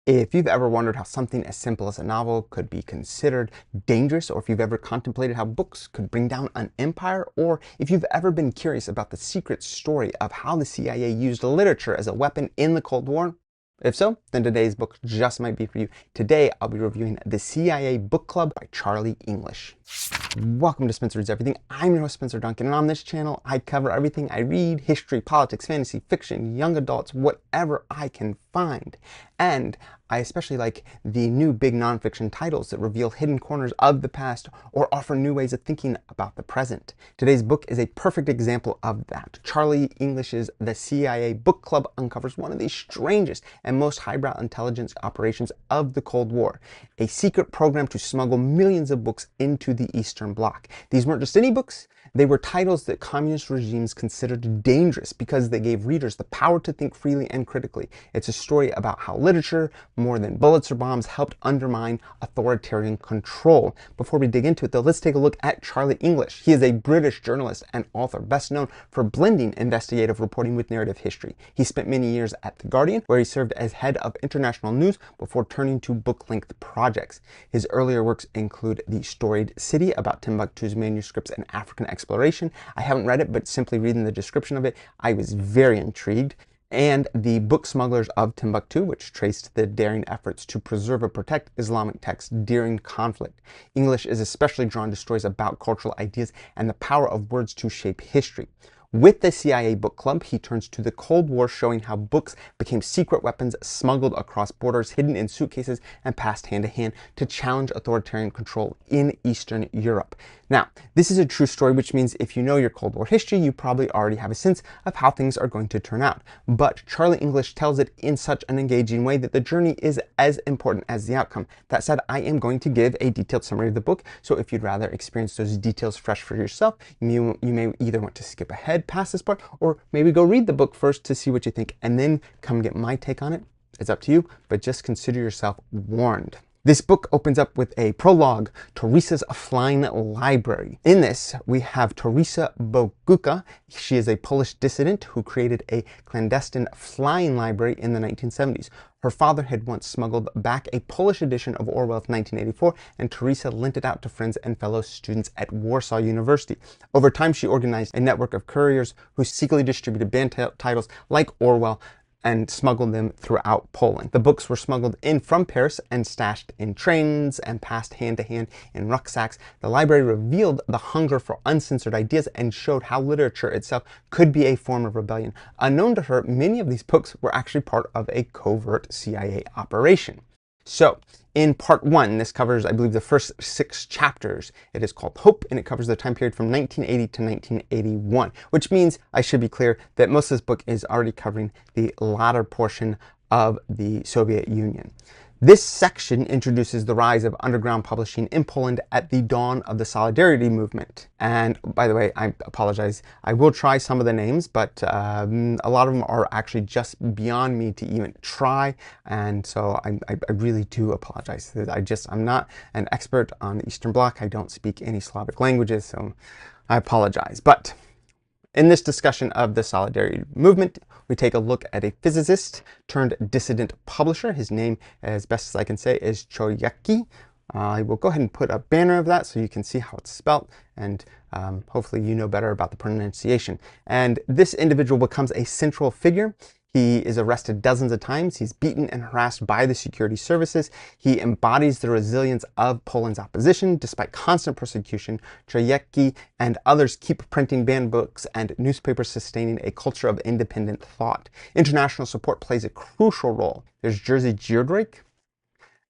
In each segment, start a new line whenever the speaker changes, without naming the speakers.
If you've ever wondered how something as simple as a novel could be considered dangerous, or if you've ever contemplated how books could bring down an empire, or if you've ever been curious about the secret story of how the CIA used literature as a weapon in the Cold War, if so, then today's book just might be for you. Today, I'll be reviewing The CIA Book Club by Charlie English. Welcome to Spencer Reads Everything. I'm your host, Spencer Duncan, and on this channel, I cover everything I read: history, politics, fantasy, fiction, young adults, whatever I can find. And I especially like the new big nonfiction titles that reveal hidden corners of the past or offer new ways of thinking about the present. Today's book is a perfect example of that. Charlie English's The CIA Book Club uncovers one of the strangest and most highbrow intelligence operations of the Cold War, a secret program to smuggle millions of books into the Eastern Bloc. These weren't just any books. They were titles that communist regimes considered dangerous because they gave readers the power to think freely and critically. It's a story about how literature, more than bullets or bombs, helped undermine authoritarian control. Before we dig into it, though, let's take a look at Charlie English. He is a British journalist and author, best known for blending investigative reporting with narrative history. He spent many years at The Guardian, where he served as head of international news before turning to book-length projects. His earlier works include The Storied City, about Timbuktu's manuscripts and African exploration. I haven't read it, but simply reading the description of it, I was very intrigued. And The Book Smugglers of Timbuktu, which traced the daring efforts to preserve and protect Islamic texts during conflict. English is especially drawn to stories about cultural ideas and the power of words to shape history. With the CIA Book Club, he turns to the Cold War, showing how books became secret weapons smuggled across borders, hidden in suitcases, and passed hand to hand to challenge authoritarian control in Eastern Europe. Now, this is a true story, which means if you know your Cold War history, you probably already have a sense of how things are going to turn out. But Charlie English tells it in such an engaging way that the journey is as important as the outcome. That said, I am going to give a detailed summary of the book, so if you'd rather experience those details fresh for yourself, you may either want to skip ahead past this part, or maybe go read the book first to see what you think, and then come get my take on it. It's up to you, but just consider yourself warned. This book opens up with a prologue, Teresa's Flying Library. In this, we have Teresa Bogucka. She is a Polish dissident who created a clandestine flying library in the 1970s. Her father had once smuggled back a Polish edition of Orwell's 1984, and Teresa lent it out to friends and fellow students at Warsaw University. Over time, she organized a network of couriers who secretly distributed banned titles like Orwell and smuggled them throughout Poland. The books were smuggled in from Paris and stashed in trains and passed hand to hand in rucksacks. The library revealed the hunger for uncensored ideas and showed how literature itself could be a form of rebellion. Unknown to her, many of these books were actually part of a covert CIA operation. So, in part one, this covers, I believe, the first 6 chapters. It is called Hope, and it covers the time period from 1980 to 1981, which means, I should be clear, that most of this book is already covering the latter portion of the Soviet Union. This section introduces the rise of underground publishing in Poland at the dawn of the Solidarity movement. And by the way, I apologize. I will try some of the names, but a lot of them are actually just beyond me to even try. And so I really do apologize. I'm not an expert on the Eastern Bloc. I don't speak any Slavic languages, so I apologize. But in this discussion of the Solidarity movement, we take a look at a physicist turned dissident publisher. His name, as best as I can say, is Choyecki. I will go ahead and put a banner of that so you can see how it's spelt, and hopefully you know better about the pronunciation. And this individual becomes a central figure. He is arrested dozens of times. He's beaten and harassed by the security services. He embodies the resilience of Poland's opposition. Despite constant persecution, Choyecki and others keep printing banned books and newspapers, sustaining a culture of independent thought. International support plays a crucial role. There's Jerzy Giedroyc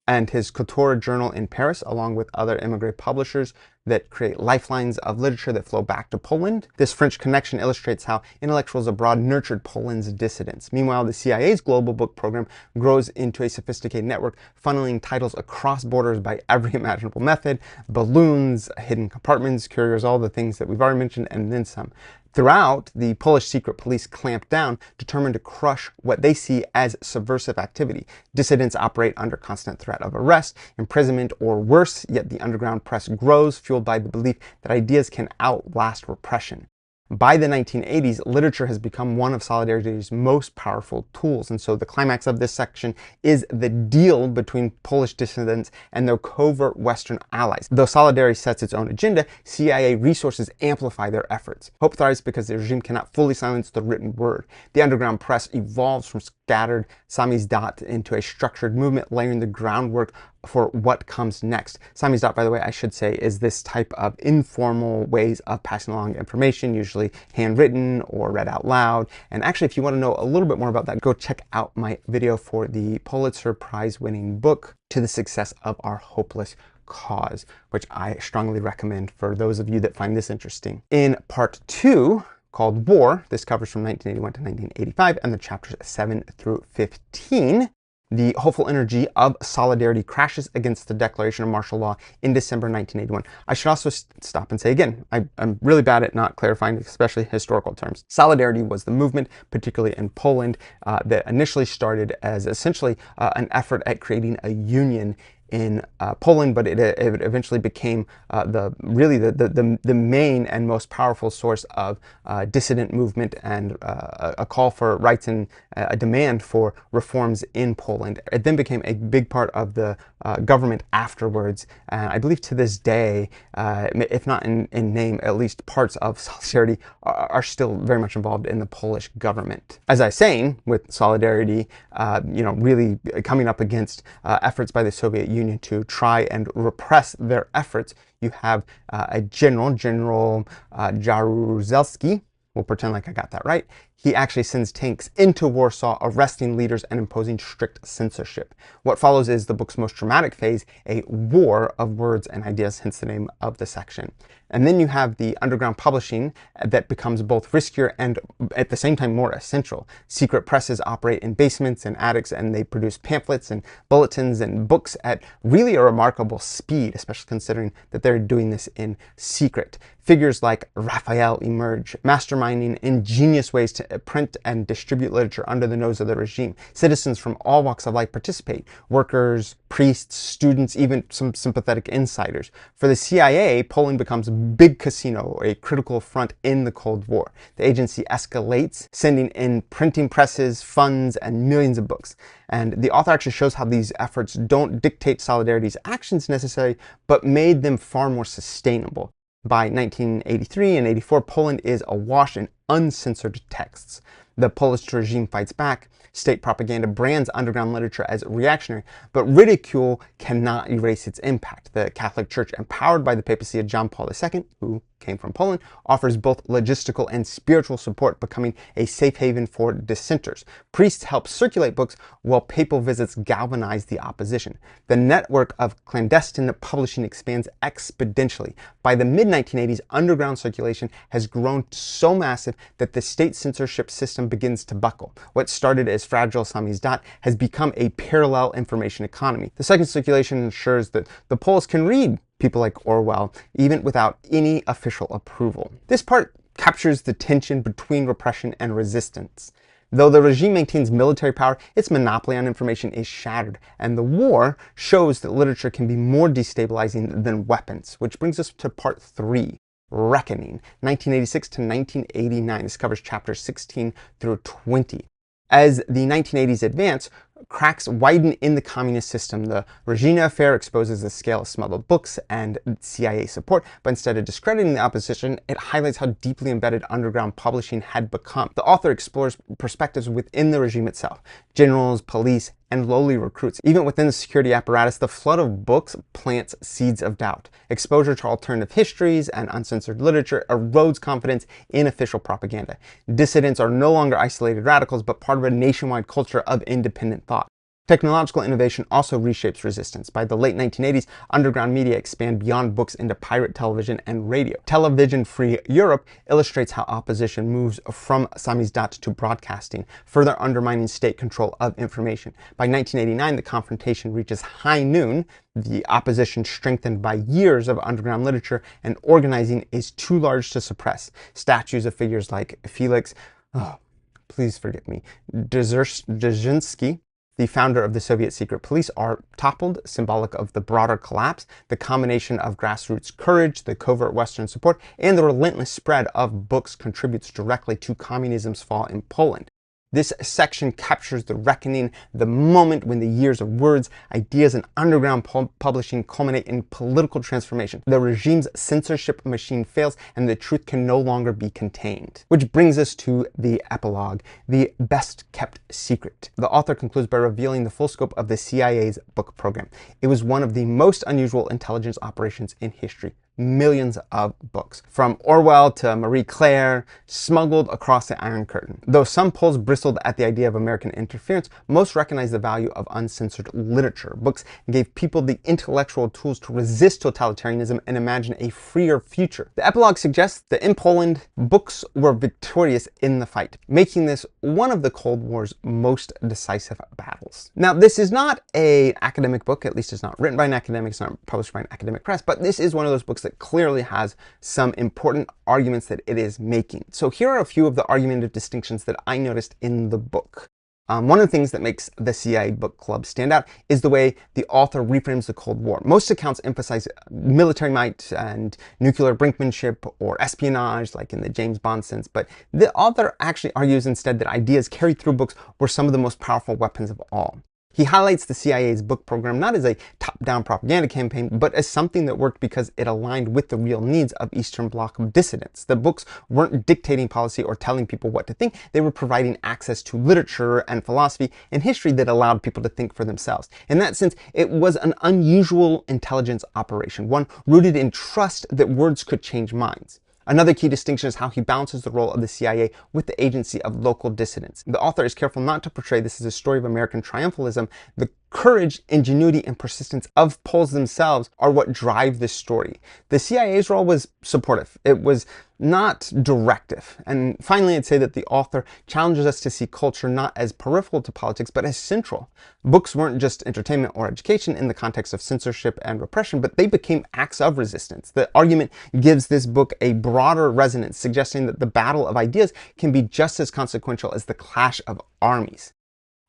and his Couture journal in Paris, along with other immigrant publishers that create lifelines of literature that flow back to Poland. This French connection illustrates how intellectuals abroad nurtured Poland's dissidents. Meanwhile, the CIA's global book program grows into a sophisticated network, funneling titles across borders by every imaginable method: balloons, hidden compartments, couriers, all the things that we've already mentioned, and then some. Throughout, the Polish secret police clamp down, determined to crush what they see as subversive activity. Dissidents operate under constant threat of arrest, imprisonment, or worse, yet the underground press grows, fueled by the belief that ideas can outlast repression. By the 1980s, literature has become one of Solidarity's most powerful tools. And so the climax of this section is the deal between Polish dissidents and their covert Western allies. Though Solidarity sets its own agenda, CIA resources amplify their efforts. Hope thrives because the regime cannot fully silence the written word. The underground press evolves from scattered samizdat into a structured movement, laying the groundwork for what comes next. Samizdat, by the way, I should say, is this type of informal ways of passing along information, usually handwritten or read out loud. And actually, if you want to know a little bit more about that, go check out my video for the Pulitzer Prize winning book, To the Success of Our Hopeless Cause, which I strongly recommend for those of you that find this interesting. In part 2, called War, this covers from 1981 to 1985, and the chapters 7 through 15. The hopeful energy of Solidarity crashes against the declaration of martial law in December 1981. I should also stop and say again, I'm really bad at not clarifying, especially historical terms. Solidarity was the movement, particularly in Poland, that initially started as essentially an effort at creating a union in Poland, but it eventually became the main and most powerful source of dissident movement and a call for rights and a demand for reforms in Poland. It then became a big part of the government afterwards, and I believe to this day, if not in name, at least parts of Solidarity are still very much involved in the Polish government. As I was saying, with Solidarity, really coming up against efforts by the Soviet Union to try and repress their efforts, you have a General Jaruzelski. We'll pretend like I got that right. He actually sends tanks into Warsaw, arresting leaders and imposing strict censorship. What follows is the book's most dramatic phase, a war of words and ideas, hence the name of the section. And then you have the underground publishing that becomes both riskier and at the same time more essential. Secret presses operate in basements and attics, and they produce pamphlets and bulletins and books at really a remarkable speed, especially considering that they're doing this in secret. Figures like Raphael emerge, masterminding ingenious ways to print and distribute literature under the nose of the regime. Citizens from all walks of life participate: workers, priests, students, even some sympathetic insiders. For the CIA, Poland becomes a big casino, a critical front in the Cold War. The agency escalates, sending in printing presses, funds, and millions of books. And the author actually shows how these efforts don't dictate Solidarity's actions necessarily, but made them far more sustainable. By 1983 and 84, Poland is awash in uncensored texts. The Polish regime fights back. State propaganda brands underground literature as reactionary, but ridicule cannot erase its impact. The Catholic Church, empowered by the papacy of John Paul II, who came from Poland, offers both logistical and spiritual support, becoming a safe haven for dissenters. Priests help circulate books, while papal visits galvanize the opposition. The network of clandestine publishing expands exponentially. By the mid-1980s, underground circulation has grown so massive that the state censorship system begins to buckle. What started as fragile samizdat has become a parallel information economy. The second circulation ensures that the Poles can read people like Orwell, even without any official approval. This part captures the tension between repression and resistance. Though the regime maintains military power, its monopoly on information is shattered, and the war shows that literature can be more destabilizing than weapons, which brings us to part 3. Reckoning, 1986 to 1989. This covers chapters 16 through 20. As the 1980s advance, cracks widen in the communist system. The Regina affair exposes the scale of smuggled books and CIA support, but instead of discrediting the opposition, it highlights how deeply embedded underground publishing had become. The author explores perspectives within the regime itself: generals, police, and lowly recruits. Even within the security apparatus, the flood of books plants seeds of doubt. Exposure to alternative histories and uncensored literature erodes confidence in official propaganda. Dissidents are no longer isolated radicals, but part of a nationwide culture of independent thought. Technological innovation also reshapes resistance. By the late 1980s, underground media expand beyond books into pirate television and radio. Television-free Europe illustrates how opposition moves from samizdat to broadcasting, further undermining state control of information. By 1989, the confrontation reaches high noon. The opposition, strengthened by years of underground literature and organizing, is too large to suppress. Statues of figures like Felix, please forgive me, Dzerzhinsky, the founder of the Soviet secret police, are toppled, symbolic of the broader collapse. The combination of grassroots courage, the covert Western support, and the relentless spread of books contributes directly to communism's fall in Poland. This section captures the reckoning, the moment when the years of words, ideas, and underground publishing culminate in political transformation. The regime's censorship machine fails, and the truth can no longer be contained. Which brings us to the epilogue, the best kept secret. The author concludes by revealing the full scope of the CIA's book program. It was one of the most unusual intelligence operations in history. Millions of books, from Orwell to Marie Claire, smuggled across the Iron Curtain. Though some Poles bristled at the idea of American interference, most recognized the value of uncensored literature. Books gave people the intellectual tools to resist totalitarianism and imagine a freer future. The epilogue suggests that in Poland, books were victorious in the fight, making this one of the Cold War's most decisive battles. Now, this is not an academic book, at least it's not written by an academic, it's not published by an academic press, but this is one of those books that clearly has some important arguments that it is making. So here are a few of the argumentative distinctions that I noticed in the book. One of the things that makes the CIA Book Club stand out is the way the author reframes the Cold War. Most accounts emphasize military might and nuclear brinkmanship or espionage, like in the James Bond sense, but the author actually argues instead that ideas carried through books were some of the most powerful weapons of all. He highlights the CIA's book program not as a top-down propaganda campaign, but as something that worked because it aligned with the real needs of Eastern Bloc dissidents. The books weren't dictating policy or telling people what to think, they were providing access to literature and philosophy and history that allowed people to think for themselves. In that sense, it was an unusual intelligence operation, one rooted in trust that words could change minds. Another key distinction is how he balances the role of the CIA with the agency of local dissidents. The author is careful not to portray this as a story of American triumphalism. The courage, ingenuity, and persistence of Poles themselves are what drive this story. The CIA's role was supportive. It was not directive. And finally, I'd say that the author challenges us to see culture not as peripheral to politics, but as central. Books weren't just entertainment or education in the context of censorship and repression, but they became acts of resistance. The argument gives this book a broader resonance, suggesting that the battle of ideas can be just as consequential as the clash of armies.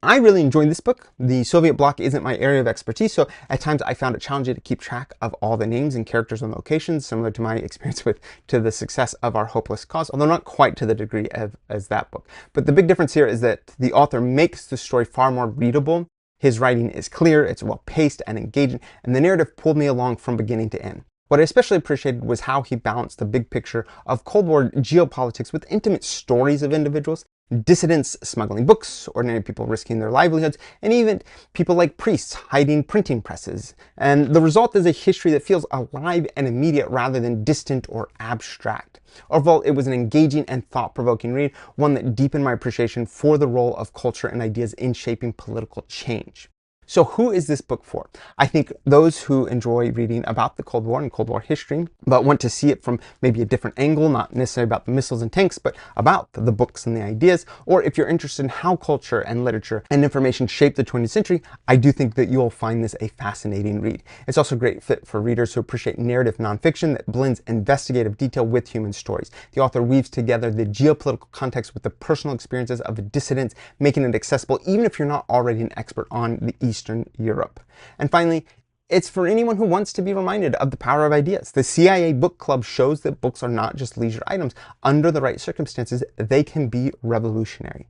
I really enjoyed this book. The Soviet bloc isn't my area of expertise, so at times I found it challenging to keep track of all the names and characters and locations, similar to my experience with To the Success of Our Hopeless Cause, although not quite to the degree as that book. But the big difference here is that the author makes the story far more readable. His writing is clear, it's well-paced and engaging, and the narrative pulled me along from beginning to end. What I especially appreciated was how he balanced the big picture of Cold War geopolitics with intimate stories of individuals, dissidents smuggling books, ordinary people risking their livelihoods, and even people like priests hiding printing presses. And the result is a history that feels alive and immediate rather than distant or abstract. Overall, it was an engaging and thought-provoking read, one that deepened my appreciation for the role of culture and ideas in shaping political change. So who is this book for? I think those who enjoy reading about the Cold War and Cold War history, but want to see it from maybe a different angle, not necessarily about the missiles and tanks, but about the books and the ideas. Or if you're interested in how culture and literature and information shaped the 20th century, I do think that you'll find this a fascinating read. It's also a great fit for readers who appreciate narrative nonfiction that blends investigative detail with human stories. The author weaves together the geopolitical context with the personal experiences of the dissidents, making it accessible even if you're not already an expert on the Eastern Europe. And finally, it's for anyone who wants to be reminded of the power of ideas. The CIA Book Club shows that books are not just leisure items. Under the right circumstances, they can be revolutionary.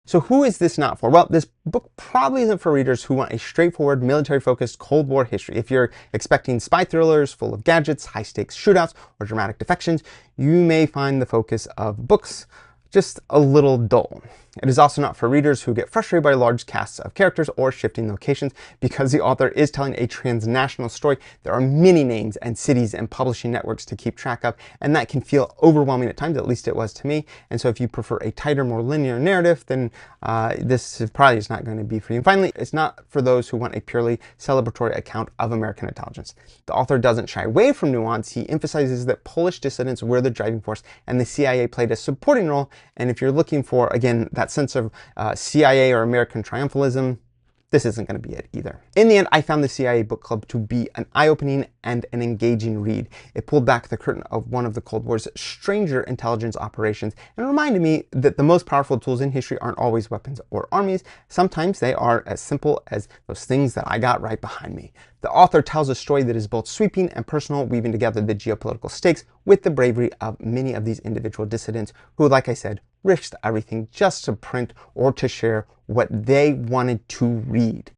So who is this not for? Well, this book probably isn't for readers who want a straightforward, military-focused Cold War history. If you're expecting spy thrillers full of gadgets, high-stakes shootouts, or dramatic defections, you may find the focus of books just a little dull. It is also not for readers who get frustrated by large casts of characters or shifting locations. Because the author is telling a transnational story, there are many names and cities and publishing networks to keep track of, and that can feel overwhelming at times, at least it was to me. And so if you prefer a tighter, more linear narrative, then this probably is not going to be for you. And finally, it's not for those who want a purely celebratory account of American intelligence. The author doesn't shy away from nuance. He emphasizes that Polish dissidents were the driving force and the CIA played a supporting role. And if you're looking for, again, that sense of CIA or American triumphalism, this isn't going to be it either. In the end, I found the CIA Book Club to be an eye-opening and an engaging read. It pulled back the curtain of one of the Cold War's stranger intelligence operations and reminded me that the most powerful tools in history aren't always weapons or armies. Sometimes they are as simple as those things that I got right behind me. The author tells a story that is both sweeping and personal, weaving together the geopolitical stakes with the bravery of many of these individual dissidents who, like I said, risked everything just to print or to share what they wanted to read.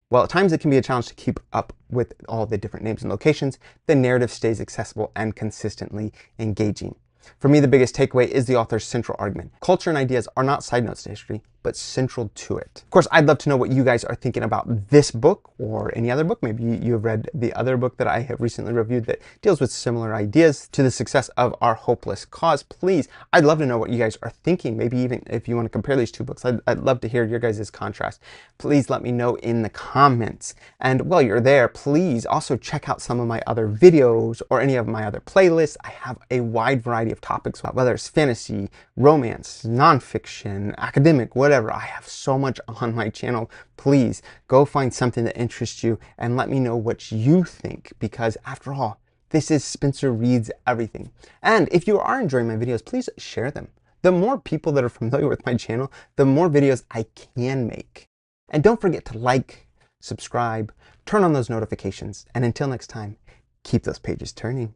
While at times it can be a challenge to keep up with all the different names and locations, the narrative stays accessible and consistently engaging. For me, the biggest takeaway is the author's central argument. Culture and ideas are not side notes to history, but central to it. Of course, I'd love to know what you guys are thinking about this book or any other book. Maybe you have read the other book that I have recently reviewed that deals with similar ideas to the success of Our Hopeless Cause. Please, I'd love to know what you guys are thinking. Maybe even if you want to compare these two books, I'd love to hear your guys' contrast. Please let me know in the comments. And while you're there, please also check out some of my other videos or any of my other playlists. I have a wide variety of topics, whether it's fantasy, romance, nonfiction, academic, whatever. I have so much on my channel. Please go find something that interests you and let me know what you think, because after all, this is Spencer Reads Everything. And if you are enjoying my videos, please share them. The more people that are familiar with my channel, the more videos I can make. And don't forget to like, subscribe, turn on those notifications, and until next time, keep those pages turning.